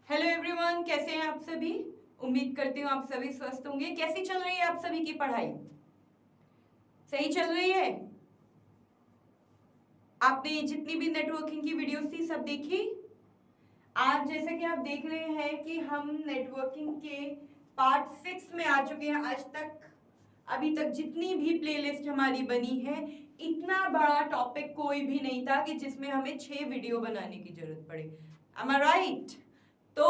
Hello everyone, कैसे हैं आप सभी। उम्मीद करती हूँ आप सभी स्वस्थ होंगे। कैसी चल रही है आप सभी की पढ़ाई? सही चल रही है? आपने जितनी भी नेटवर्किंग की वीडियोस थी सब देखी? आज जैसे कि आप देख रहे हैं कि हम नेटवर्किंग के पार्ट 6 में आ चुके हैं। आज तक अभी तक जितनी भी प्लेलिस्ट हमारी बनी है, इतना बड़ा टॉपिक कोई भी नहीं था कि जिसमें हमें 6 वीडियो बनाने की जरूरत पड़े। Am I right? तो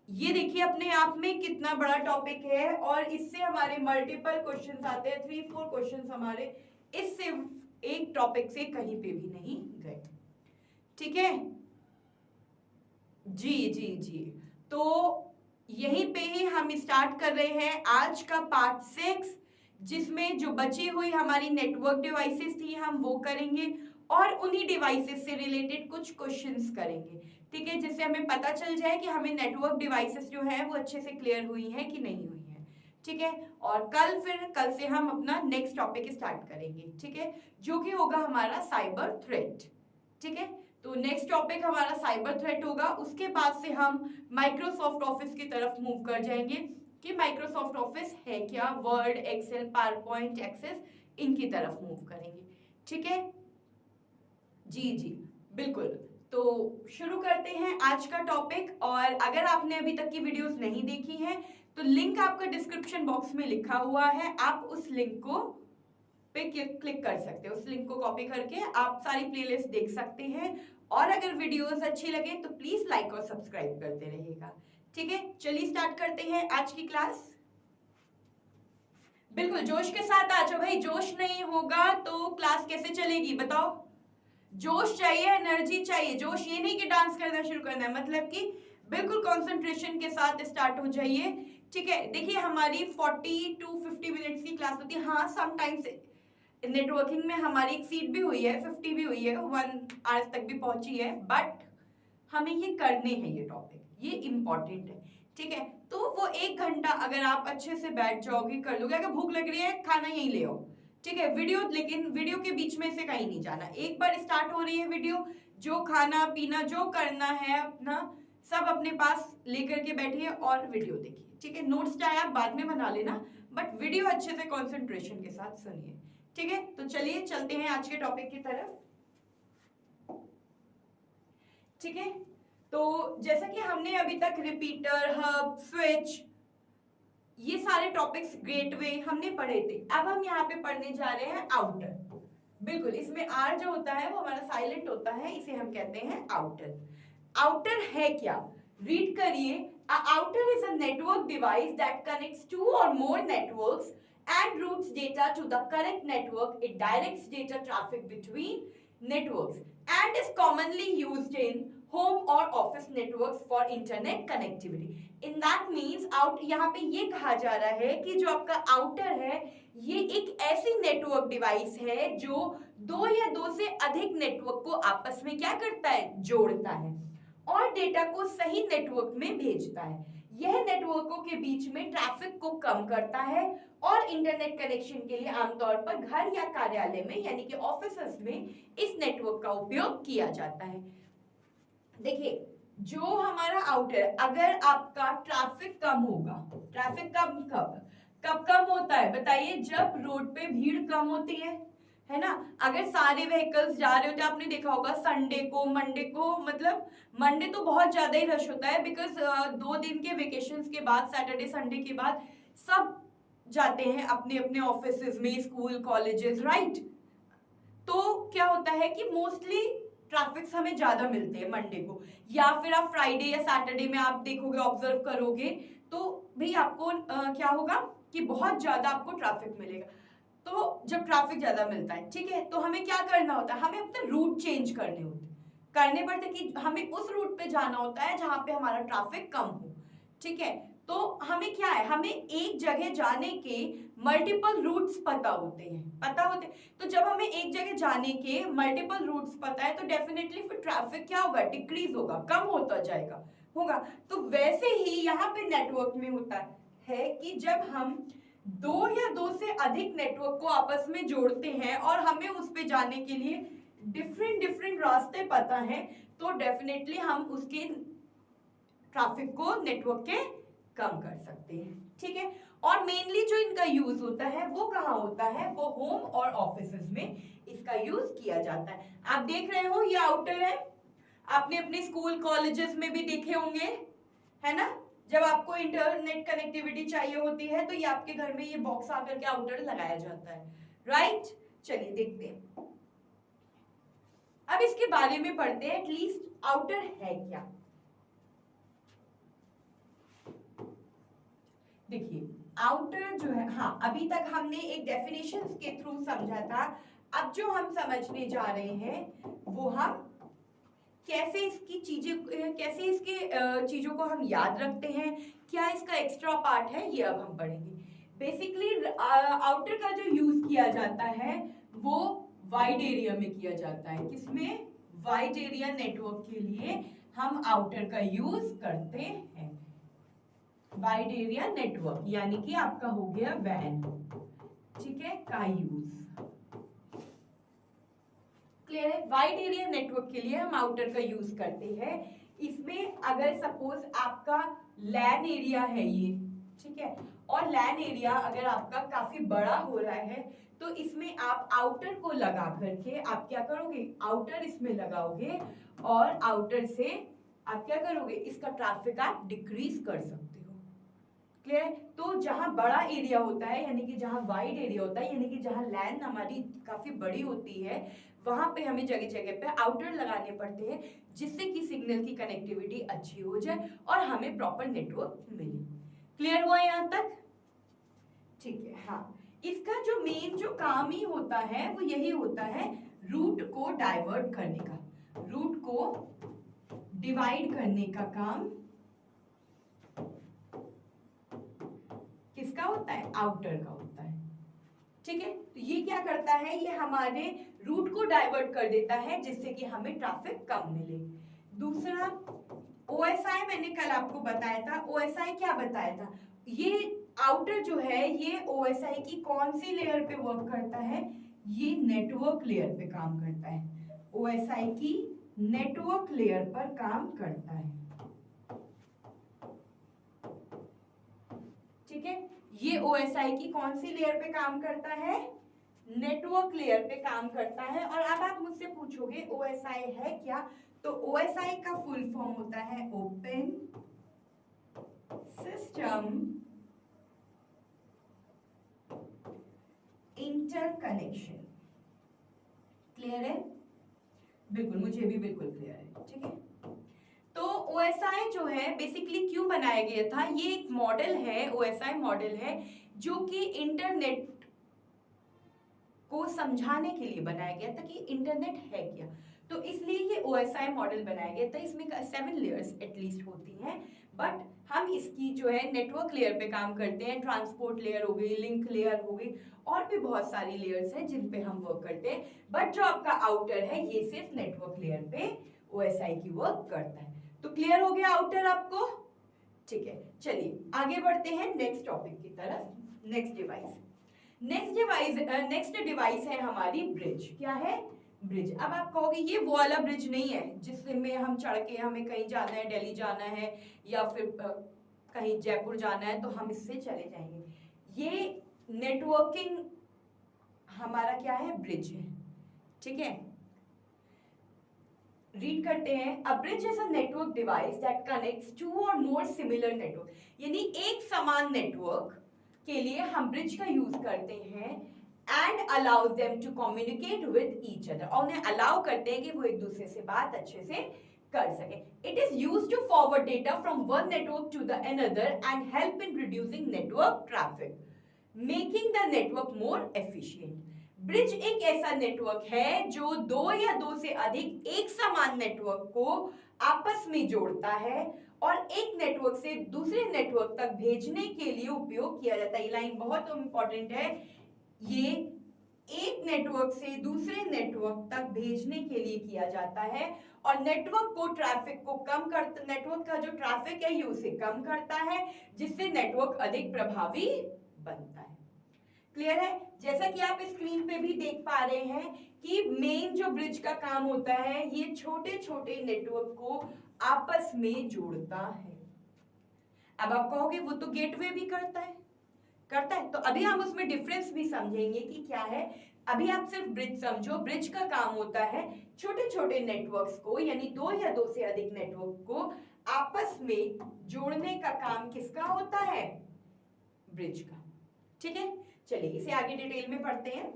ये देखिए अपने आप में कितना बड़ा टॉपिक है और इससे हमारे मल्टीपल क्वेश्चंस आते हैं। 3-4 क्वेश्चंस हमारे इस सिर्फ एक टॉपिक से कहीं पे भी नहीं गए। ठीक है जी जी जी। तो यहीं पे ही हम स्टार्ट कर रहे हैं आज का पार्ट 6, जिसमें जो बची हुई हमारी नेटवर्क डिवाइसेस थी हम वो करेंगे और उन्हीं डिवाइसेस से रिलेटेड कुछ क्वेश्चंस करेंगे। ठीक है, जिससे हमें पता चल जाए कि हमें नेटवर्क डिवाइसेस जो है वो अच्छे से क्लियर हुई है कि नहीं हुई है। ठीक है, और कल से हम अपना नेक्स्ट टॉपिक स्टार्ट करेंगे। ठीक है, जो कि होगा हमारा साइबर थ्रेट। ठीक है, तो नेक्स्ट टॉपिक हमारा साइबर थ्रेट होगा। उसके बाद से हम माइक्रोसॉफ्ट ऑफिस की तरफ मूव कर जाएंगे कि माइक्रोसॉफ्ट ऑफिस है क्या, Word, Excel, PowerPoint, Access, इनकी तरफ मूव करेंगे। ठीक है जी जी बिल्कुल। तो शुरू करते हैं आज का टॉपिक। और अगर आपने अभी तक की वीडियोस नहीं देखी हैं तो लिंक आपका डिस्क्रिप्शन बॉक्स में लिखा हुआ है, आप उस लिंक को पे क्लिक कर सकते हो। उस लिंक को कॉपी करके आप सारी प्लेलिस्ट देख सकते हैं। और अगर वीडियोस अच्छी लगे तो प्लीज लाइक और सब्सक्राइब करते रहिएगा। ठीक है, चलिए स्टार्ट करते हैं आज की क्लास। बिल्कुल जोश के साथ आ जाओ भाई, जोश नहीं होगा तो क्लास कैसे चलेगी बताओ। जोश चाहिए, एनर्जी चाहिए। जोश ये नहीं कि डांस करना शुरू करना है, मतलब कि बिल्कुल कंसंट्रेशन के साथ स्टार्ट हो जाइए। ठीक है, देखिए हमारी 40 to 50 मिनट्स की क्लास होती है। हाँ, समटाइम्स नेटवर्किंग में हमारी एक्सीड भी हुई है, 50 भी हुई है, 1 आवर्स तक भी पहुंची है। बट हमें ये करने हैं, ये टॉपिक ये इंपॉर्टेंट है। ठीक है, तो वो 1 घंटा अगर आप अच्छे से बैठ जाओगे, कर लोगे। अगर भूख लग रही है खाना यहीं ले आओ। ठीक है, लेकिन वीडियो के बीच में से कहीं नहीं जाना। एक बार स्टार्ट हो रही है वीडियो, जो खाना पीना जो करना है अपना सब अपने पास लेकर के बैठिए और वीडियो देखिए। ठीक है, नोट्स चाहे आप बाद में बना लेना, बट वीडियो अच्छे से कंसंट्रेशन के साथ सुनिए। ठीक है, तो चलिए चलते हैं आज के टॉपिक की तरफ। ठीक है, तो जैसा कि हमने अभी तक रिपीटर, हब, स्विच, ये सारे टॉपिक्स, गेटवे हमने पढ़े थे। अब हम यहाँ पे पढ़ने जा रहे हैं आउटर। बिल्कुल, इसमें आर जो होता है वो हमारा साइलेंट होता है, इसे हम कहते हैं आउटर। आउटर है क्या, रीड करिए। A outer is a network device that connects two or more networks and routes data to the correct network. It directs data traffic between networks and is commonly used in home or office networks for internet connectivity. In that means out, यहाँ पे ये कहा जा रहा है कि जो आपका आउटर है ये एक ऐसी नेटवर्क डिवाइस है जो दो या दो से अधिक नेटवर्क को आपस में क्या करता है, जोड़ता है और डेटा को सही नेटवर्क में भेजता है। यह नेटवर्कों के बीच में ट्रैफिक को कम करता है और इंटरनेट कनेक्शन के लिए आमतौर पर घर या कार्यालय में यानी कि ऑफिसेस में इस नेटवर्क का उपयोग किया जाता है। देखिए, जो हमारा आउटर, अगर आपका ट्रैफिक कम होगा, ट्रैफिक कब कम होता है बताइए, जब रोड पे भीड़ कम होती है ना। अगर सारे व्हीकल्स जा रहे होते हैं, आपने देखा होगा संडे को, मंडे को, मतलब मंडे तो बहुत ज्यादा ही रश होता है बिकॉज 2 दिन के वेकेशंस के बाद, सैटरडे संडे के बाद सब जाते हैं अपने अपने ऑफिस में, स्कूल, कॉलेजेस, राइट। तो क्या होता है कि मोस्टली ट्रैफिक हमें ज्यादा मिलते हैं मंडे को, या फिर आप फ्राइडे या सैटरडे में आप देखोगे, ऑब्जर्व करोगे तो भी आपको क्या होगा कि बहुत ज्यादा आपको ट्रैफिक मिलेगा। तो जब ट्रैफिक ज्यादा मिलता है, ठीक है, तो हमें क्या करना होता है, हमें अपने रूट चेंज करने पड़ते कि हमें उस रूट पे जाना होता है जहां पे हमारा ट्रैफिक कम हो। ठीक है, तो हमें क्या है, हमें एक जगह जाने के मल्टीपल रूट्स पता होते। तो जब हमें एक जगह जाने के मल्टीपल रूट्स पता है तो डेफिनेटली फिर ट्रैफिक क्या होगा, डिक्रीज होगा, कम होता जाएगा होगा। तो वैसे ही यहाँ पे नेटवर्क में होता है कि जब हम दो या दो से अधिक नेटवर्क को आपस में जोड़ते हैं और हमें उस पे जाने के लिए डिफरेंट डिफरेंट रास्ते पता है, तो डेफिनेटली हम उसके ट्रैफिक को नेटवर्क के कम कर सकते हैं, ठीक है। और मेनली जो इनका यूज होता है वो कहाँ होता है, वो होम और ऑफिसेज में इसका यूज किया जाता है। आप देख रहे हो ये आउटर है, आपने अपने स्कूल कॉलेजेस में भी देखे होंगे, है ना। जब आपको इंटरनेट कनेक्टिविटी चाहिए होती है तो ये आपके घर में ये बॉक्स आकर के आउटर लगाया जाता है, राइट। चलिए देखते हैं, अब इसके बारे में पढ़ते हैं, एटलीस्ट आउटर है क्या। देखिए आउटर जो है, हाँ अभी तक हमने एक डेफिनेशन के थ्रू समझा था, अब जो हम समझने जा रहे हैं वो हम कैसे इसकी चीजें, कैसे इसके चीजों को हम याद रखते हैं, क्या इसका एक्स्ट्रा पार्ट है, ये अब हम पढ़ेंगे। बेसिकली आउटर का जो यूज किया जाता है वो वाइड एरिया में किया जाता है, किसमें, वाइड एरिया नेटवर्क के लिए हम आउटर का यूज करते हैं। वाइड एरिया नेटवर्क यानी कि आपका हो गया वैन, ठीक है, का यूज। क्लियर है, वाइड एरिया नेटवर्क के लिए हम आउटर का यूज करते हैं। इसमें अगर सपोज आपका लैन एरिया है ये, ठीक है, और लैन एरिया अगर आपका काफी बड़ा हो रहा है तो इसमें आप आउटर को लगा करके आप क्या करोगे, आउटर इसमें लगाओगे और आउटर से आप क्या करोगे, इसका ट्रैफिक आप डिक्रीज कर सकते हो। क्लियर है, तो जहां बड़ा एरिया होता है यानी कि जहां वाइड एरिया होता है यानी कि जहां लैन हमारी काफी बड़ी होती है वहां पे हमें जगह जगह पे आउटर लगाने पड़ते हैं जिससे कि सिग्नल की कनेक्टिविटी अच्छी हो जाए और हमें प्रॉपर नेटवर्क मिले। क्लियर हुआ यहाँ तक, ठीक है। हाँ, इसका जो मेन जो काम ही होता है वो यही होता है, रूट को डाइवर्ट करने का, रूट को डिवाइड करने का काम किसका होता है, आउटर का होता है, ठीक है। तो ये क्या करता है, ये हमारे रूट को डाइवर्ट कर देता है जिससे कि हमें ट्रैफिक कम मिले। दूसरा OSI मैंने कल आपको बताया था, OSI क्या बताया था, ये आउटर जो है ये OSI की कौन सी लेयर पे वर्क करता है, ये नेटवर्क लेयर पे काम करता है, OSI की नेटवर्क लेयर पर काम करता है, ठीक है। ये OSI की कौन सी लेयर पे काम करता है, नेटवर्क लेयर पे काम करता है। और अब आप मुझसे पूछोगे OSI है क्या, तो OSI का फुल फॉर्म होता है ओपन सिस्टम इंटरकनेक्शन। क्लियर है, बिल्कुल, मुझे भी बिल्कुल क्लियर है, ठीक है। तो OSI जो है बेसिकली क्यों बनाया गया था, ये एक मॉडल है, OSI मॉडल है जो कि इंटरनेट को समझाने के लिए बनाया गया था कि इंटरनेट है क्या, तो इसलिए ये OSI मॉडल बनाया गया था। इसमें 7 लेयर्स एटलीस्ट होती हैं, बट हम इसकी जो है नेटवर्क लेयर पे काम करते हैं, ट्रांसपोर्ट लेयर हो गई, लिंक लेयर हो गई, और भी बहुत सारी लेयर्स हैं जिन पे हम वर्क करते हैं। बट जो आपका आउटर है ये सिर्फ नेटवर्क लेयर पे OSI की वर्क करता है। तो क्लियर हो गया आउटर आपको, ठीक है। चलिए आगे बढ़ते हैं नेक्स्ट टॉपिक की तरफ। नेक्स्ट डिवाइस है हमारी ब्रिज। क्या है, ब्रिज। अब आप कहोगे ये वो वाला ब्रिज नहीं है जिसमें हम चढ़ के हमें कहीं जाना है, दिल्ली जाना है या फिर कहीं जयपुर जाना है तो हम इससे चले जाएंगे। ये नेटवर्किंग हमारा क्या है, ब्रिज है, ठीक है। रीड करते हैं, a bridge is a network device that connects two or more similar network, यानी एक समान नेटवर्क के लिए हम ब्रिज का यूज करते हैं and allows them to communicate with each other, और उन्हें अलाउ करते हैं कि वो एक दूसरे से बात अच्छे से कर सके। It is used to forward data from one network to the another and help in reducing network traffic, making the network more efficient. Bridge एक ऐसा नेटवर्क है जो दो या दो से अधिक एक समान नेटवर्क को आपस में जोड़ता है और एक नेटवर्क से दूसरे नेटवर्क तक भेजने के लिए उपयोग किया जाता है। ये लाइन बहुत इंपॉर्टेंट है, ये एक नेटवर्क से दूसरे नेटवर्क तक भेजने के लिए किया जाता है और नेटवर्क को ट्रैफिक को कम करता, नेटवर्क का जो ट्रैफिक है ये उसे कम करता है जिससे नेटवर्क अधिक प्रभावी बनता है। क्लियर है, जैसा कि आप स्क्रीन पे भी देख पा रहे हैं कि मेन जो ब्रिज का काम होता है ये छोटे छोटे नेटवर्क को आपस में जोड़ता है। अब आप कहोगे वो तो गेटवे भी करता है, तो अभी हम उसमें डिफरेंस भी समझेंगे कि क्या है। अभी आप सिर्फ ब्रिज समझो। ब्रिज का काम होता है छोटे छोटे नेटवर्क्स को, यानी दो या दो से अधिक नेटवर्क को आपस में जोड़ने का काम किसका होता है? ब्रिज का। ठीक है, चलिए इसे आगे डिटेल में पढ़ते हैं।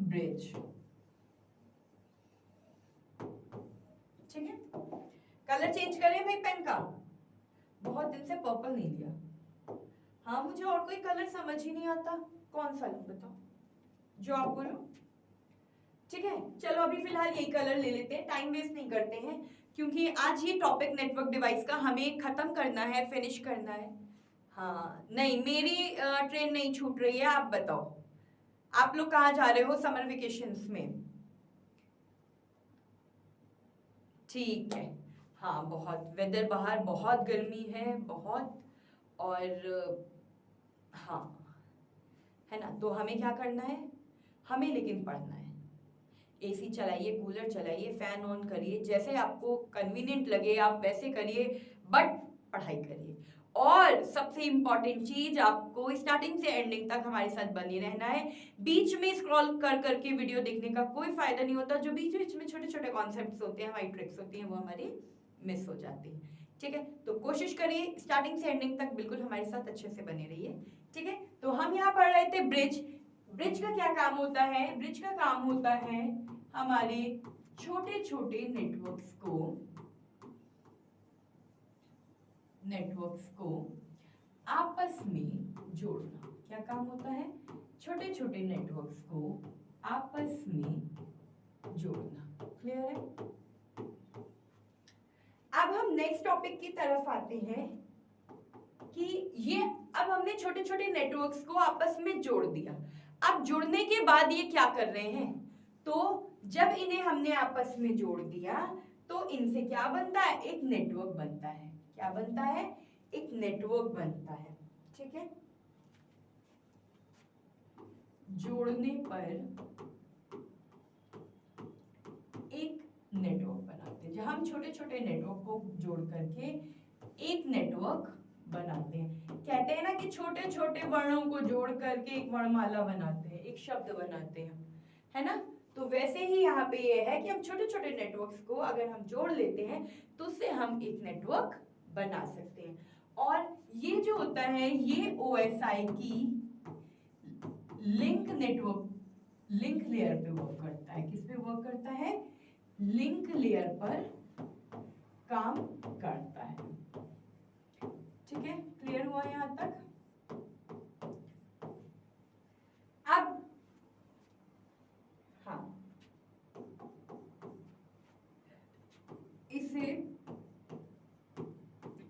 ब्रिज, ठीक है। कलर चेंज करें भाई पेन का, बहुत दिन से पर्पल नहीं लिया। हाँ, मुझे और कोई कलर समझ ही नहीं आता, कौन सा लूं बताओ, जो आप बोलो। ठीक है, चलो अभी फिलहाल यही कलर ले लेते हैं, टाइम वेस्ट नहीं करते हैं, क्योंकि आज ये टॉपिक नेटवर्क डिवाइस का हमें खत्म करना है, फिनिश करना है। हाँ नहीं, मेरी ट्रेन नहीं छूट रही है। आप बताओ, आप लोग कहाँ जा रहे हो समर वेकेशंस में? ठीक है। हाँ, बहुत वेदर बाहर बहुत गर्मी है, बहुत। और हाँ, है ना, तो हमें क्या करना है, हमें लेकिन पढ़ना है। एसी चलाइए, कूलर चलाइए, फैन ऑन करिए, जैसे आपको कन्वीनियंट लगे आप वैसे करिए, बट पढ़ाई करिए। और सबसे इंपॉर्टेंट चीज, आपको स्टार्टिंग से एंडिंग तक हमारे साथ बने रहना है। बीच में स्क्रॉल कर करके वीडियो देखने का कोई फायदा नहीं होता। जो बीच बीच में छोटे छोटे कॉन्सेप्ट्स होते हैं, हमारी ट्रिक्स होती हैं, वो हमारी मिस हो जाती है। ठीक है, तो कोशिश करिए स्टार्टिंग से एंडिंग तक बिल्कुल हमारे साथ अच्छे से बने रहिए। ठीक है, तो हम यहाँ पढ़ रहे थे ब्रिज। ब्रिज का क्या काम होता है? ब्रिज का काम होता है हमारे छोटे छोटे नेटवर्क्स को आपस में जोड़ना। क्या काम होता है? छोटे छोटे नेटवर्क्स को आपस में जोड़ना। क्लियर है? अब हम नेक्स्ट टॉपिक की तरफ आते हैं कि ये, अब हमने छोटे छोटे नेटवर्क्स को आपस में जोड़ दिया। अब जुड़ने के बाद ये क्या कर रहे हैं? तो जब इन्हें हमने आपस में जोड़ दिया तो इनसे क्या बनता है? एक नेटवर्क बनता है। क्या बनता है? एक नेटवर्क बनता है। ठीक है, जोड़ने पर एक नेटवर्क बनाते हैं। जहां हम छोटे छोटे नेटवर्क को जोड़ करके एक नेटवर्क बनाते हैं। कहते हैं ना कि छोटे छोटे वर्णों को जोड़ करके एक वर्णमाला बनाते हैं, एक शब्द बनाते हैं, है ना। तो वैसे ही यहाँ पे ये है कि हम छोटे छोटे नेटवर्क्स को अगर हम जोड़ लेते हैं तो उससे हम एक नेटवर्क बना सकते हैं। और ये जो होता है ये OSI की लिंक नेटवर्क, लिंक लेयर पे वर्क करता है। किस पे वर्क करता है? लिंक लेयर पर काम करता है। ठीक है, क्लियर हुआ यहां तक? अब हाँ,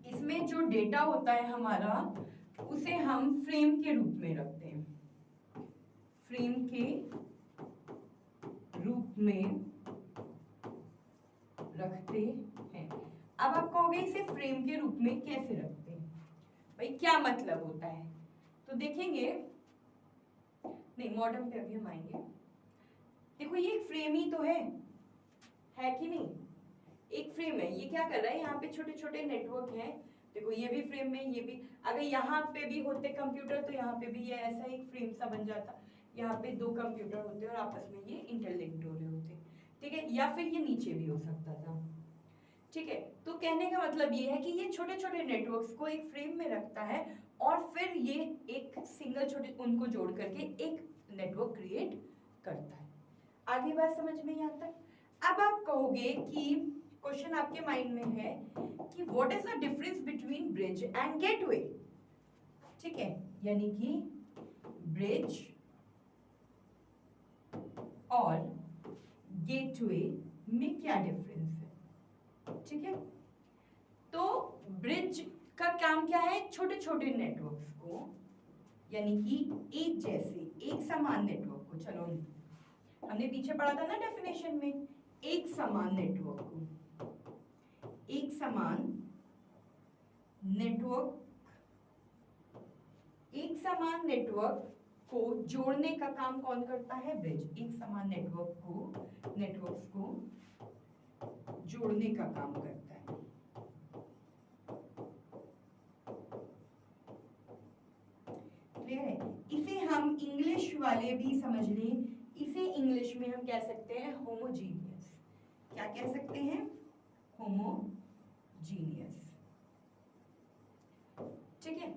इसमें जो डेटा होता है हमारा, उसे हम फ्रेम के रूप में रखते हैं। फ्रेम के रूप में रखते हैं। अब आप कहोगे इसे फ्रेम के रूप में कैसे रखते हैं भाई, क्या मतलब होता है? तो देखेंगे, नहीं मॉडर्न पे अभी हम आएंगे। देखो ये एक फ्रेम ही तो है कि नहीं? एक फ्रेम है। ये क्या कर रहा है, यहाँ पे छोटे छोटे नेटवर्क हैं। देखो ये भी फ्रेम में, ये भी। अगर यहाँ पे भी होते कंप्यूटर तो यहाँ पे भी ये ऐसा एक फ्रेम सा बन जाता। यहाँ पे दो कंप्यूटर होते और आपस में ये इंटरलिंक्ड हो रहे होते। ठीक है, या फिर ये नीचे भी हो सकता था। ठीक है, तो कहने का मतलब ये है कि ये छोटे छोटे नेटवर्क्स को एक फ्रेम में रखता है और फिर ये एक सिंगल छोटे उनको जोड़ करके एक नेटवर्क क्रिएट करता है। आगे बात समझ में यहाँ तक? अब आप कहोगे कि क्वेश्चन आपके माइंड में है कि what is the difference between bridge and gateway? ठीक है, यानी कि ब्रिज और गेटवे में क्या डिफरेंस है? ठीक है, तो ब्रिज का काम क्या है? छोटे छोटे नेटवर्क्स को, यानी कि एक जैसे एक समान नेटवर्क को, चलो हमने पीछे पढ़ा था ना डेफिनेशन में, एक समान नेटवर्क को, एक समान नेटवर्क को जोड़ने का काम कौन करता है? ब्रिज। एक समान नेटवर्क्स को जोड़ने का काम करता है। क्लियर है? इसे हम इंग्लिश वाले भी समझ लें, इसे इंग्लिश में हम कह सकते हैं होमोजीनियस। क्या कह सकते हैं? होमोजीनियस। ठीक है।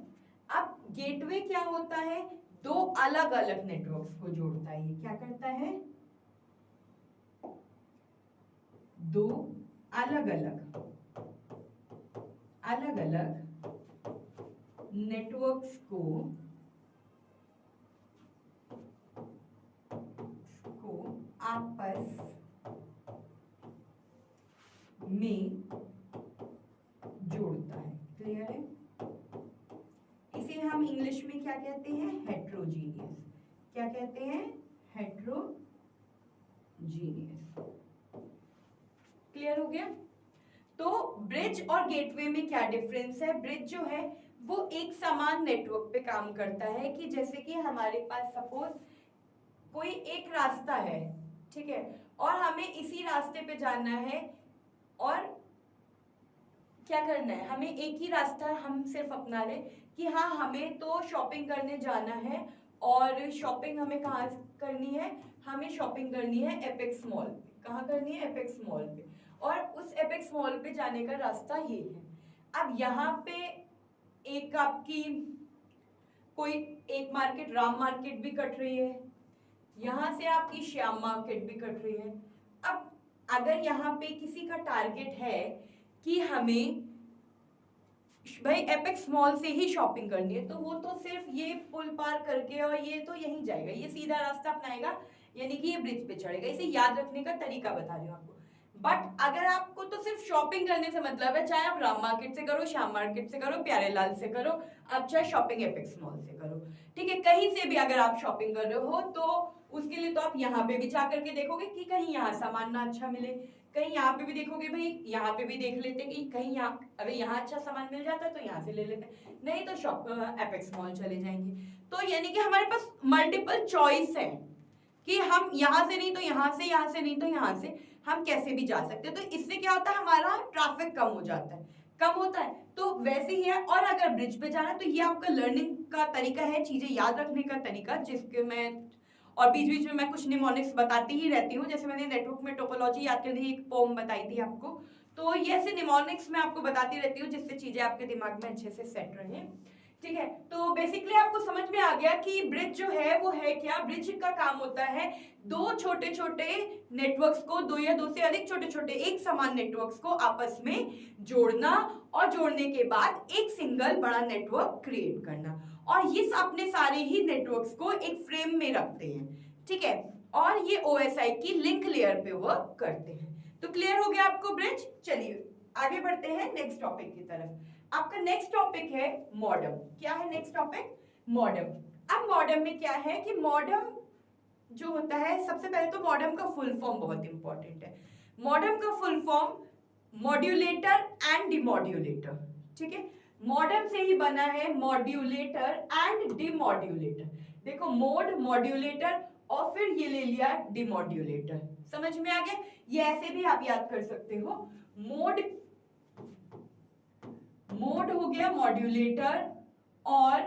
अब गेटवे क्या होता है? दो अलग अलग नेटवर्क्स को जोड़ता है। ये क्या करता है? दो अलग अलग नेटवर्क्स को आपस में जोड़ता है। क्लियर है? इसे हम इंग्लिश में क्या कहते हैं? हेट्रोजीनियस। क्या कहते हैं? हेट्रोजीनियस। क्लियर हो गया? तो ब्रिज और गेटवे में क्या डिफरेंस है? ब्रिज जो है वो एक समान नेटवर्क पे काम करता है कि जैसे कि हमारे पास सपोज कोई एक रास्ता है, ठीक है, और हमें इसी रास्ते पे जाना है और क्या करना है, हमें एक ही रास्ता हम सिर्फ अपना लें कि हाँ हमें तो शॉपिंग करने जाना है और शॉपिंग हमें कहाँ करनी है? हमें शॉपिंग करनी है एपेक्स मॉल पे। कहाँ करनी है? एपेक्स मॉल पे। और उस एपेक्स मॉल पे जाने का रास्ता ये है। अब यहाँ पे एक आपकी कोई एक मार्केट राम मार्केट भी कट रही है, यहाँ से आपकी श्याम मार्केट भी कट रही है। अब अगर यहाँ पे किसी का टारगेट है कि हमें भाई एपेक्स मॉल से ही शॉपिंग करनी है, तो वो तो सिर्फ ये पुल पार करके और ये तो यहीं जाएगा, ये सीधा रास्ता अपनाएगा, यानी कि ये ब्रिज पे चढ़ेगा। इसे याद रखने का तरीका बता रही हूँ आपको। बट अगर आपको तो सिर्फ शॉपिंग करने से मतलब है, चाहे आप राम मार्केट से करो, श्याम मार्केट से करो, प्यारे लाल से करो, आप चाहे शॉपिंग एपेक्स मॉल से करो, ठीक है, कहीं से भी अगर आप शॉपिंग कर रहे हो तो उसके लिए तो आप यहाँ पे भी जा करके देखोगे कि कहीं यहाँ सामान ना अच्छा मिले, कहीं यहाँ पे भी देखोगे भाई यहाँ पे भी देख लेते कि कहीं यहाँ अगर यहाँ अच्छा सामान मिल जाता है तो यहाँ से ले लेते, नहीं तो शॉप एपेक्स मॉल चले जाएंगे। तो यानी कि हमारे पास मल्टीपल चॉइस है कि हम यहाँ से नहीं तो यहाँ से, यहाँ से नहीं तो यहाँ से, हम कैसे भी जा सकते हैं। तो इससे क्या होता है? हमारा ट्रैफिक कम हो जाता है, कम होता है। तो वैसे ही है। और अगर ब्रिज पे जाना है तो ये आपका लर्निंग का तरीका है, चीजें याद रखने का तरीका, जिसके मैं और बीच बीच में मैं कुछ निमोनिक्स बताती ही रहती हूँ। जैसे मैंने नेटवर्क में टोपोलॉजी याद करने की एक पोम बताई थी आपको, तो ये ऐसे निमोनिक्स में आपको बताती रहती हूँ जिससे चीजें आपके दिमाग में अच्छे से सेट रहे। ठीक है, तो बेसिकली आपको समझ में आ गया कि ब्रिज जो है वो है क्या? ब्रिज का काम होता है दो छोटे छोटे नेटवर्क्स को, दो या दो से अधिक छोटे छोटे एक समान नेटवर्क्स को आपस में जोड़ना और जोड़ने के बाद एक सिंगल बड़ा नेटवर्क क्रिएट करना। और ये अपने सारे ही नेटवर्क्स को एक फ्रेम में रखते हैं, ठीक है, और ये OSI की लिंक लेयर पे वर्क करते हैं। तो क्लियर हो गया आपको ब्रिज? चलिए आगे बढ़ते हैं नेक्स्ट टॉपिक की तरफ। आपका नेक्स्ट टॉपिक है मॉडेम। क्या है नेक्स्ट टॉपिक? मॉडेम। अब मॉडेम में क्या है कि मॉडेम जो होता है, सबसे पहले तो मॉडेम का फुल फॉर्म बहुत इंपॉर्टेंट है। मॉडेम का full form modulator and demodulator, ठीक है, मॉडेम से ही बना है मॉड्यूलेटर एंड डिमॉड्यूलेटर। देखो मोड, मॉड्यूलेटर और फिर ये ले लिया डिमॉड्यूलेटर। समझ में आ गया? ये ऐसे भी आप याद कर सकते हो। मोड हो गया मॉड्यूलेटर और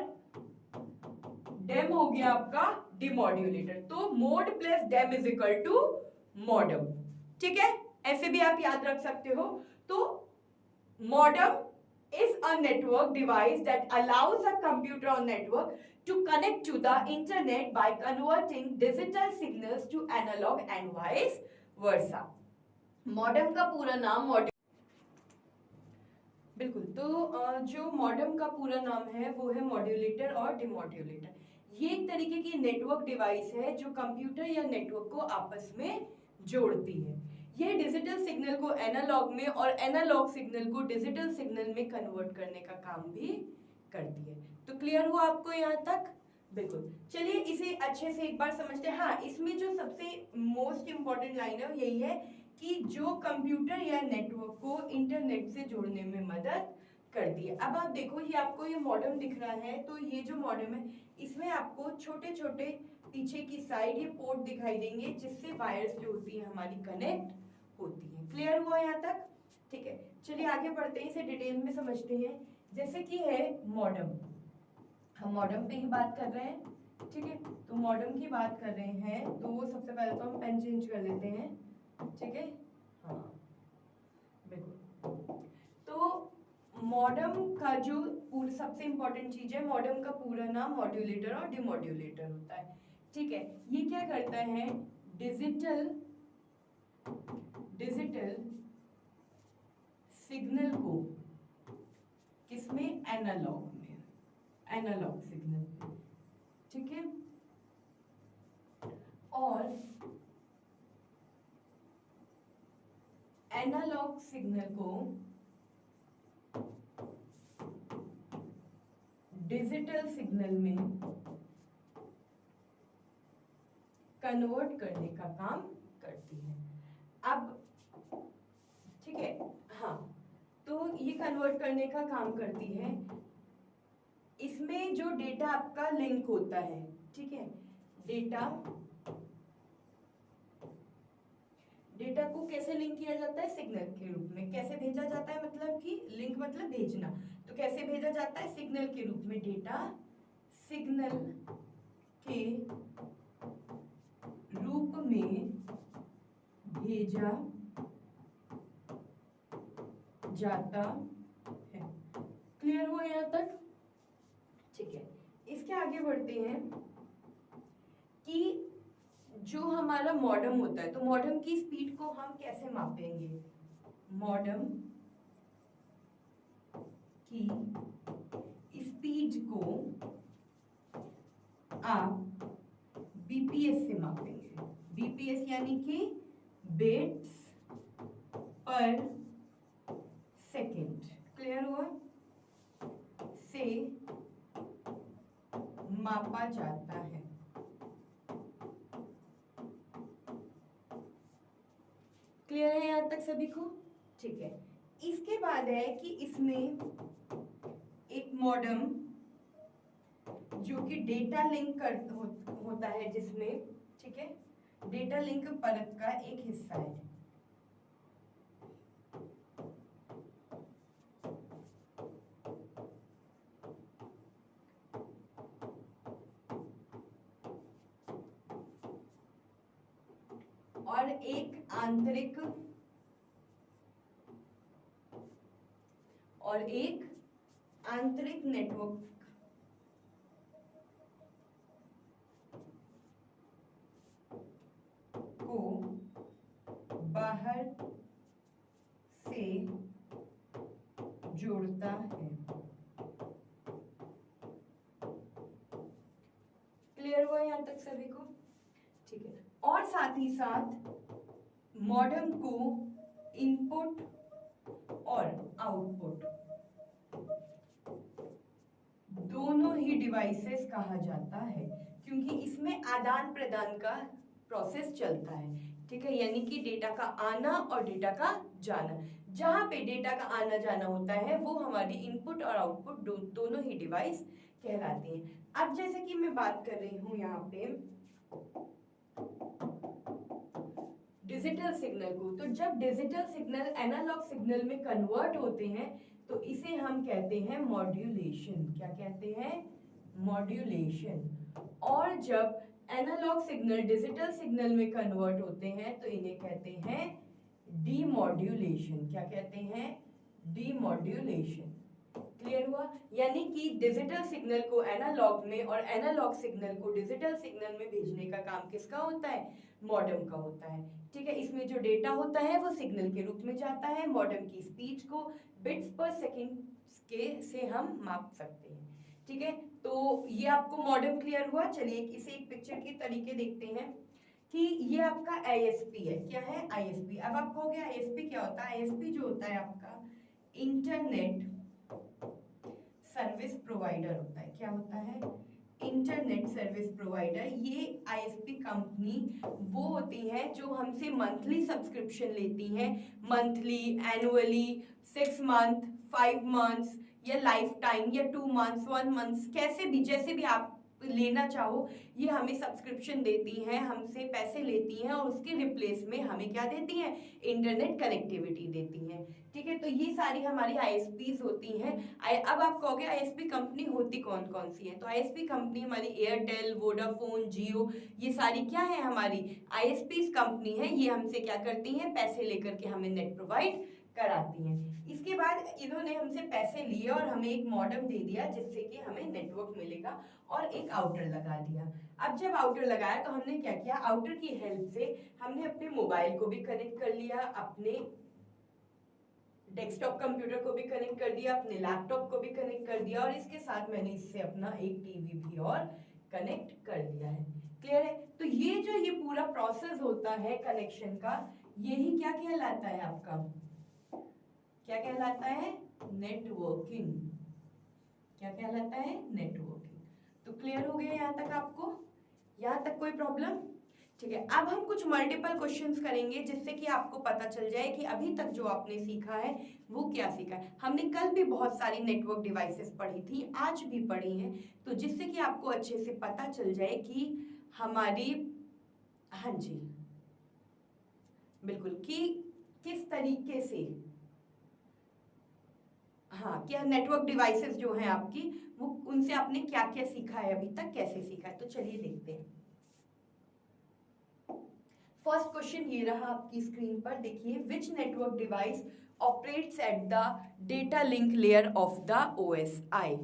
डेम हो गया आपका डिमॉड्यूलेटर। तो mod plus dem is equal to modem, ठीक है, ऐसे भी आप याद रख सकते हो। तो modem is a network device that allows a computer or network to connect to the internet by converting digital signals to analog and vice versa. Modem का पूरा नाम बिल्कुल, तो जो मॉडेम का पूरा नाम है वो है मॉड्यूलेटर और डिमॉड्यूलेटर। ये एक तरीके की नेटवर्क डिवाइस है जो कंप्यूटर या नेटवर्क को आपस में जोड़ती है। यह डिजिटल सिग्नल को एनालॉग में और एनालॉग सिग्नल को डिजिटल सिग्नल में कन्वर्ट करने का काम भी करती है। तो क्लियर हुआ आपको यहाँ तक? बिल्कुल, चलिए इसे अच्छे से एक बार समझते हैं। हाँ, इसमें जो सबसे मोस्ट इंपॉर्टेंट लाइन है यही है कि जो कंप्यूटर या नेटवर्क को इंटरनेट से जोड़ने में मदद करती है। अब आप देखो, ये आपको ये मॉडेम दिख रहा है, तो ये जो मॉडेम है इसमें आपको छोटे छोटे पीछे की साइड ये पोर्ट दिखाई देंगे जिससे वायर्स जो होती है हमारी कनेक्ट होती है। क्लियर हुआ यहाँ तक? ठीक है, चलिए आगे बढ़ते हैं, इसे डिटेल में समझते हैं। जैसे कि है मॉडेम, हम मॉडेम पे ही बात कर रहे हैं, ठीक है। तो मॉडेम की बात कर रहे हैं तो सबसे पहले तो हम पेन चेंज कर लेते हैं, ठीक है। हाँ बिल्कुल। तो मॉडेम का जो सबसे इंपॉर्टेंट चीज है, मॉडेम का पूरा नाम मॉड्यूलेटर और डिमॉड्यूलेटर होता है, ठीक है। ये क्या करता है, डिजिटल सिग्नल को किसमें, एनालॉग में, एनालॉग सिग्नल में, ठीक है। और एनालॉग सिग्नल को डिजिटल सिग्नल में कन्वर्ट करने का काम करती है। अब ठीक है, हाँ, तो ये कन्वर्ट करने का काम करती है। इसमें जो डेटा आपका लिंक होता है, ठीक है, डेटा को कैसे लिंक किया जाता है, सिग्नल के रूप में। कैसे भेजा जाता है, मतलब कि लिंक मतलब भेजना, तो कैसे भेजा जाता है, सिग्नल के रूप में। डेटा सिग्नल के रूप में भेजा जाता है। क्लियर हुआ यहाँ तक? ठीक है, इसके आगे बढ़ते हैं कि जो हमारा मॉडेम होता है, तो मॉडेम की स्पीड को हम कैसे मापेंगे। मॉडेम की स्पीड को आप बीपीएस से मापेंगे। बीपीएस यानी कि बिट्स पर सेकेंड। क्लियर हुआ? से मापा जाता है। क्लियर है यहाँ तक सभी को? ठीक है, इसके बाद है कि इसमें एक मॉडेम जो कि डेटा लिंक होता है, जिसमें, ठीक है, डेटा लिंक परत का एक हिस्सा है। और एक आंतरिक नेटवर्क को बाहर से जोड़ता है। क्लियर हुआ यहाँ तक सभी को? ठीक है, और साथ ही साथ मॉडेम को इनपुट और आउटपुट दोनों ही डिवाइसेस कहा जाता है, क्योंकि इसमें आदान प्रदान का प्रोसेस चलता है, ठीक है। यानी कि डेटा का आना और डेटा का जाना, जहां पे डेटा का आना जाना होता है वो हमारी इनपुट और आउटपुट दोनों ही डिवाइस कहलाती हैं। अब जैसे कि मैं बात कर रही हूं यहाँ पे डिजिटल सिग्नल को, तो जब डिजिटल सिग्नल एनालॉग सिग्नल में कन्वर्ट होते हैं तो इसे हम कहते हैं मॉड्यूलेशन। क्या कहते हैं? मॉड्यूलेशन। और जब एनालॉग सिग्नल डिजिटल सिग्नल में कन्वर्ट होते हैं तो इन्हें कहते हैं डीमॉड्यूलेशन। क्या कहते हैं? डीमॉड्यूलेशन। क्लियर हुआ? यानी कि डिजिटल सिग्नल को एनालॉग में और एनालॉग सिग्नल को डिजिटल सिग्नल में भेजने का काम किसका होता है? मॉडेम का होता है, ठीक है। इसमें जो डेटा होता है वो सिग्नल के रूप में जाता है। मॉडेम की स्पीड को बिट्स पर सेकंड के से हम माप सकते हैं, ठीक है। तो ये आपको मॉडेम क्लियर हुआ। चलिए इसे एक पिक्चर के तरीके देखते हैं कि ये आपका आईएसपी है। क्या है? आईएसपी। अब आप कहोगे आईएसपी क्या होता है? आईएसपी जो होता है आपका इंटरनेट सर्विस प्रोवाइडर होता है। क्या होता है? Internet service provider. ये आईएसपी कंपनी वो होती है जो हमसे मंथली सब्सक्रिप्शन लेती हैं, मंथली, एनुअली, 6 मंथ, 5 मंथ्स या लाइफ टाइम या 2 मंथ्स, 1 मंथ, कैसे भी, जैसे भी आप लेना चाहो, ये हमें सब्सक्रिप्शन देती हैं, हमसे पैसे लेती हैं और उसके रिप्लेस में हमें क्या देती हैं, इंटरनेट कनेक्टिविटी देती हैं। ठीक है, तो ये सारी हमारी आईएसपीज होती हैं। अब आप कहोगे आईएसपी कंपनी होती कौन कौन सी है, तो आईएसपी कंपनी हमारी एयरटेल, वोडाफोन, जियो, ये सारी क्या है हमारी आईएसपीज कंपनी है। ये हमसे क्या करती हैं, पैसे लेकर के हमें नेट प्रोवाइड कराती हैं। इसके बाद इन्होंने हमसे पैसे लिए और हमें एक मॉडेम दे दिया जिससे कि हमें नेटवर्क मिलेगा और एक आउटर लगा दिया। अब जब आउटर लगाया तो हमने क्या किया, आउटर की हेल्प से हमने अपने मोबाइल को भी कनेक्ट कर लिया, अपने डेस्कटॉप कंप्यूटर को भी कनेक्ट कर दिया, अपने लैपटॉप को भी कनेक्ट कर दिया और इसके साथ मैंने इससे अपना एक टीवी भी और कनेक्ट कर दिया है। क्लियर है? तो ये जो ये पूरा प्रोसेस होता है कनेक्शन का, यही क्या कहलाता है आपका, क्या कहलाता है, नेटवर्किंग। क्या कहलाता है, नेटवर्किंग। तो क्लियर हो गया यहाँ तक आपको, यहाँ तक कोई प्रॉब्लम? ठीक है, अब हम कुछ मल्टीपल क्वेश्चंस करेंगे जिससे कि आपको पता चल जाए कि अभी तक जो आपने सीखा है वो क्या सीखा है। हमने कल भी बहुत सारी नेटवर्क डिवाइसेस पढ़ी थी, आज भी पढ़ी हैं, तो जिससे कि आपको अच्छे से पता चल जाए कि हमारी, हाँ जी बिल्कुल, कि किस तरीके से, हाँ, क्या नेटवर्क डिवाइसेस जो हैं आपकी, वो उनसे आपने क्या क्या सीखा है अभी तक, कैसे सीखा है। तो चलिए देखते हैं। फर्स्ट क्वेश्चन ये रहा आपकी स्क्रीन पर, देखिए, which network device operates at the data link layer of the OSI।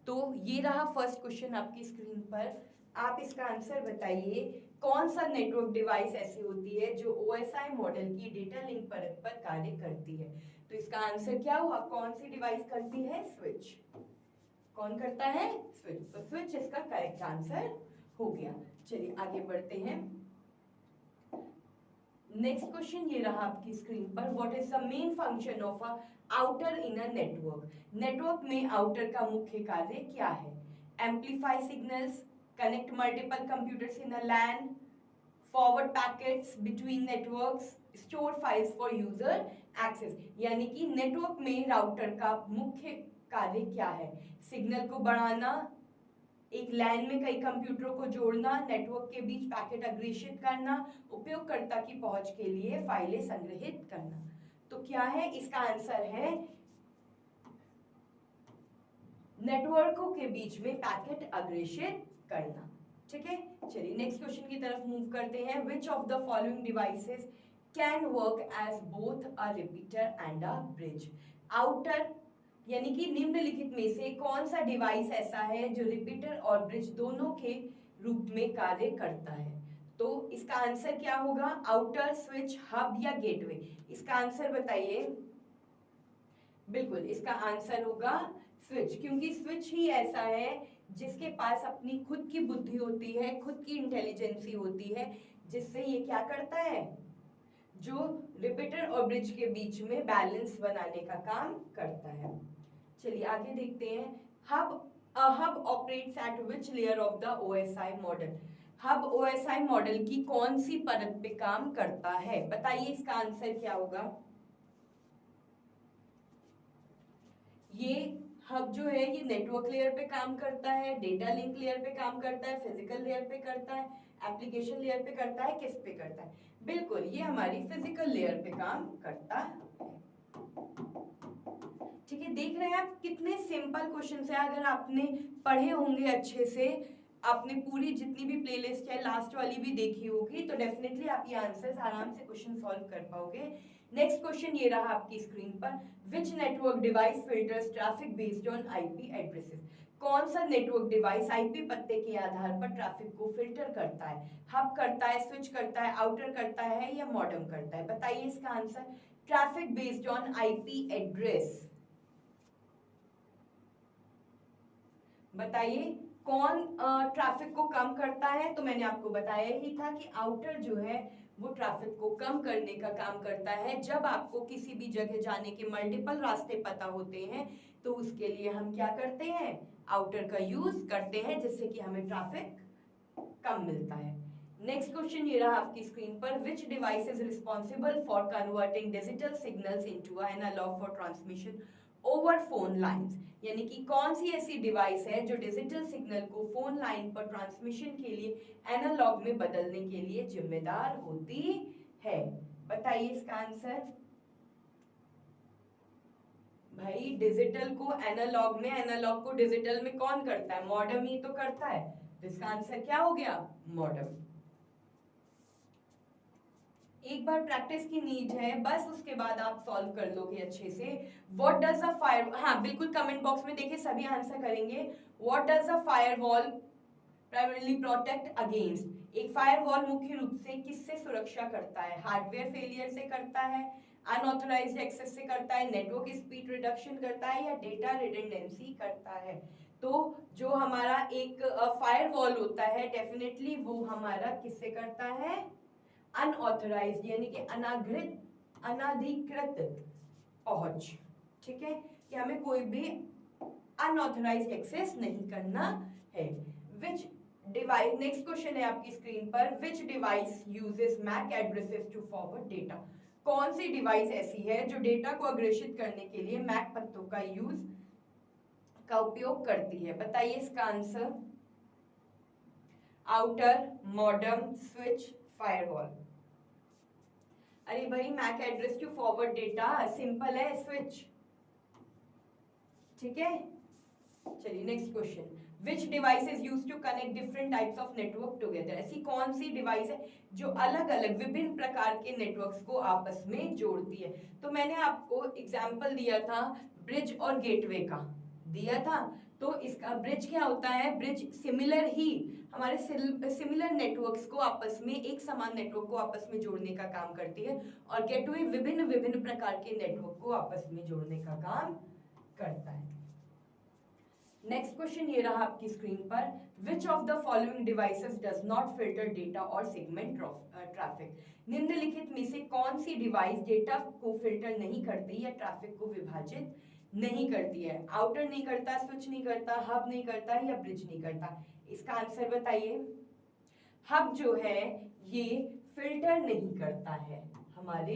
तो ये रहा फर्स्ट क्वेश्चन आपकी स्क्रीन पर। आप इसका आंसर बताइए, कौन सा नेटवर्क डिवाइस ऐसी होती है जो OSI मॉडल की डेटा लिंक परत पर कार्य करती है। तो इसका आंसर क्या हुआ, कौन सी डिवाइस करती है, स्विच। कौन करता है, स्विच। तो स्विच इसका करेक्ट आंसर हो गया। चलिए आगे बढ़ते हैं। नेक्स्ट क्वेश्चन ये रहा आपकी स्क्रीन पर, what is the main function of a router in a network. Network में आउटर का मुख्य कार्य क्या है, amplify signals, connect multiple computers in a LAN, forward packets between networks, store files for user access. यानी कि network में router का मुख्य कार्य क्या है, सिग्नल को बढ़ाना, एक लैन में कई कंप्यूटरों को जोड़ना, नेटवर्क के बीच पैकेट अग्रेषित करना, उपयोगकर्ता की पहुंच के लिए फाइलें संग्रहित करना। तो क्या है इसका आंसर है, नेटवर्कों के बीच में पैकेट अग्रेषित करना। ठीक है, चलिए नेक्स्ट क्वेश्चन की तरफ मूव करते हैं। Which of the following devices can work as both a repeater and a bridge. Router यानी कि निम्नलिखित में से कौन सा डिवाइस ऐसा है जो रिपीटर और ब्रिज दोनों के रूप में कार्य करता है। तो इसका आंसर क्या होगा, आउटर, स्विच, हब या गेटवे। इसका आंसर बताइए। बिल्कुल इसका आंसर होगा स्विच, क्योंकि स्विच ही ऐसा है जिसके पास अपनी खुद की बुद्धि होती है, खुद की इंटेलिजेंसी होती है, जिससे ये क्या करता है, जो रिपीटर और ब्रिज के बीच में बैलेंस बनाने का काम करता है। चलिए आगे देखते हैं। Hub operates at which layer of the OSI model. Hub OSI model की कौन सी परत पे काम करता है, बताइए इसका आंसर क्या होगा। ये हब जो है ये नेटवर्क लेयर पे काम करता है, डेटा लिंक लेयर पे काम करता है, फिजिकल लेयर पे करता है, एप्लीकेशन लेयर पे करता है, किस पे करता है, बिल्कुल ये हमारी फिजिकल लेयर पे काम करता है। ठीक है, देख रहे हैं आप कितने सिंपल क्वेश्चन है। अगर आपने पढ़े होंगे अच्छे से, आपने पूरी जितनी भी प्लेलिस्ट है लास्ट वाली भी देखी होगी, तो डेफिनेटली आप ये आंसर्स आराम से क्वेश्चन सॉल्व कर पाओगे। नेक्स्ट क्वेश्चन ये रहा आपकी स्क्रीन पर, which network device filters traffic based on IP addresses. कौन सा नेटवर्क डिवाइस IP पत्ते के आधार पर ट्रैफिक को फिल्टर करता है, हब करता है, स्विच करता है, आउटर करता है या मॉडेम करता है, बताइए इसका answer. Traffic based on IP address, बताइए कौन ट्रैफिक को कम करता है। तो मैंने आपको बताया ही था कि आउटर जो है वो ट्रैफिक को कम करने का काम करता है। जब आपको किसी भी जगह जाने के मल्टीपल रास्ते पता होते हैं तो उसके लिए हम क्या करते हैं, आउटर का यूज करते हैं, जिससे कि हमें ट्रैफिक कम मिलता है। नेक्स्ट क्वेश्चन ये रहा आपकी स्क्रीन पर, which device is responsible for converting digital signals into analog for transmission over phone lines, यानी कि कौन सी ऐसी डिवाइस है जो डिजिटल सिग्नल को फोन लाइन पर ट्रांसमिशन के लिए एनालॉग में बदलने के लिए जिम्मेदार होती है। बताइए इसका आंसर। भाई डिजिटल को एनालॉग में, एनालॉग को डिजिटल में कौन करता है? मॉडेम ही तो करता है। तो इसका आंसर क्या हो गया? मॉडेम। एक बार प्रैक्टिस की नीड है बस, उसके बाद आप सॉल्व कर लोगे अच्छे से। व्हाट डज अ फायर, हाँ बिल्कुल कमेंट बॉक्स में देखिए सभी आंसर करेंगे। What does a firewall primarily protect against? एक फायरवॉल मुख्य रूप से किससे सुरक्षा करता है? हार्डवेयर फेलियर से करता है, अनऑथराइज्ड एक्सेस से करता है, नेटवर्क स्पीड रिडक्शन करता है, या डेटा रिडंडेंसी करता है? तो जो हमारा एक फायरवॉल होता है डेफिनेटली वो हमारा किससे करता है? अनऑथराइज्ड, यानी कि अनाधिकृत पहुंच। ठीक है, कि हमें कोई भी अनऑथराइज्ड एक्सेस नहीं करना है। विच डिवाइस, नेक्स्ट क्वेश्चन है आपकी स्क्रीन पर, which device uses MAC addresses to forward data? कौन सी डिवाइस ऐसी है जो डेटा को अग्रेषित करने के लिए मैक पत्तों का उपयोग करती है? बताइए इसका answer. Router, modem, switch, firewall. अरे भाई MAC address to forward data simple है, स्विच। ठीक है, चलिए next question. Which device is used to connect different types of network together? ऐसी कौन सी डिवाइस है जो अलग अलग विभिन्न प्रकार के नेटवर्क्स को आपस में जोड़ती है? तो मैंने आपको एग्जांपल दिया था ब्रिज और गेटवे का, दिया था। तो इसका ब्रिज क्या होता है? ब्रिज सिमिलर ही हमारे सिमिलर नेटवर्क्स को आपस में, एक समान नेटवर्क को आपस में जोड़ने का काम करती है, और गेटवे विभिन्न विभिन्न प्रकार के नेटवर्क को आपस में जोड़ने का काम करता है। नेक्स्ट क्वेश्चन ये रहा आपकी स्क्रीन पर, विच of the following devices does not filter data और सेगमेंट ट्रैफिक? निम्नलिखित में से कौन सी डिवाइस डेटा को फिल्टर नहीं करती या ट्रैफिक को विभाजित नहीं करती है? आउटर नहीं करता, स्विच नहीं करता, हब नहीं करता, या ब्रिज नहीं करता? इसका आंसर बताइए। हब जो है ये फिल्टर नहीं करता है हमारे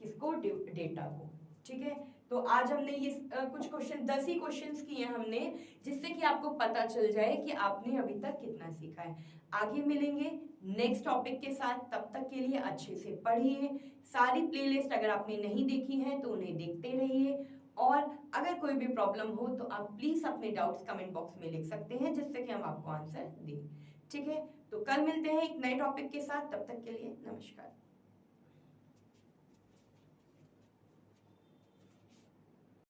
किसको? डेटा को। ठीक है, तो आज हमने ये कुछ क्वेश्चन, 10 ही क्वेश्चंस किए हमने, जिससे कि आपको पता चल जाए कि आपने अभी तक कितना सीखा है। आगे मिलेंगे नेक्स्ट टॉपिक के साथ, तब तक के लिए अच्छे से पढ़िए। सारी प्लेलिस्ट अगर आपने नहीं देखी है तो उन्हें देखते रहिए, और अगर कोई भी प्रॉब्लम हो तो आप प्लीज अपने डाउट्स कमेंट बॉक्स में लिख सकते हैं, जिससे कि हम आपको आंसर दें। ठीक है, तो कल मिलते हैं एक नए टॉपिक के साथ, तब तक के लिए नमस्कार।